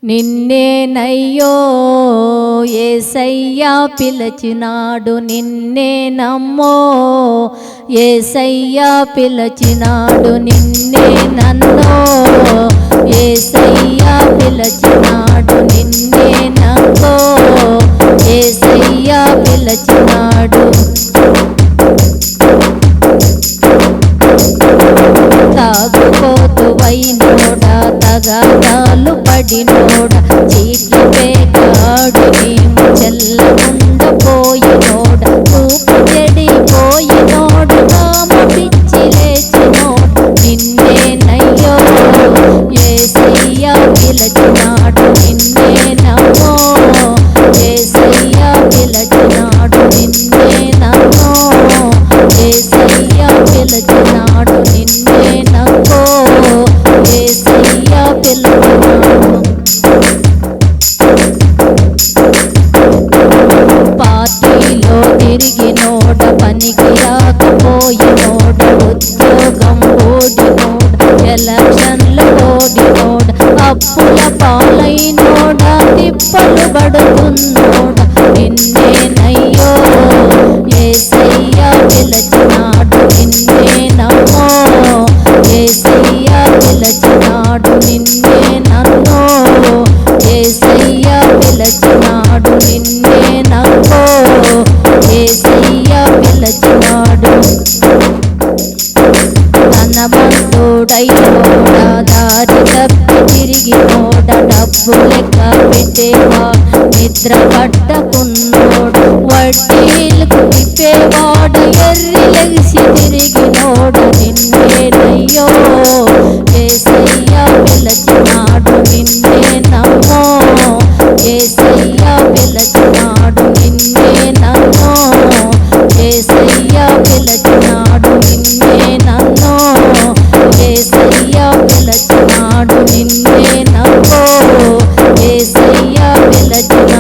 నిన్నేనయ్యో యేసయ్యా పిలచినాడు, నిన్నే నమ్మో యేసయ్యా పిలచినాడు, నిన్నే నన్నో యేసయ్యా పిలచినాడు, నిన్నే నమ్మో యేసయ్యా పిలచినాడు. తాగుబోతువైనోడా, తగాదాలు పడినోడా, చీట్లు పేకాడు మేము చెల్లముండపోయినోడ, చూపు చెడిపోయినోడు, నామ పిచ్చి లేచినోడ, నిన్నేనయ్యో యేసయ్యా పిలచినాడు, నిన్నే నమ్మో యేసయ్యా పిలచినాడు, నిన్నే నమ్మో యేసయ్యా పిలచినాడు, నిన్నే నమ్మో యేసయ్యా పిలచినాడు. పార్టీలో తిరిగినోడ, పనికి రాకపోయినోడ, ఉద్యోగం ఓడినోడ, ఎలక్షన్లు ఓడినోడ, అప్పుల పాలైనోడ, తిప్పలు పడుతున్నోడ, నిన్నేనయ్యో యేసయ్యా పిలచినాడు, నిన్నే నమ్మో యేసయ్యా పిలచినాడు, నిన్నే నమ్మో యేసయ్యా పిలచినాడు, నిన్నే నమ్మో యేసయ్యా పిలచినాడు. ధనవంతుడైనోడ, దారి తప్పి తిరిగినోడ, డబ్బు లెక్క పెట్టేవాడు, నిద్ర పట్టకున్నోడు, వడ్డీలకు తిప్పేవాడ, ఎర్రి లెగిసి తిరిగినోడ, నిన్నేనయ్యో యేసయ్యా పిలచినాడు, నిన్నే నమ్మో యేసయ్యా పిలచినాడు, నిన్నే నమ్మో యేసయ్యా పిలచినాడు, నిన్నే నమ్మో యేసయ్యా పిలచినాడు, నిన్నే నమ్మో యేసయ్యా పిలచినాడు.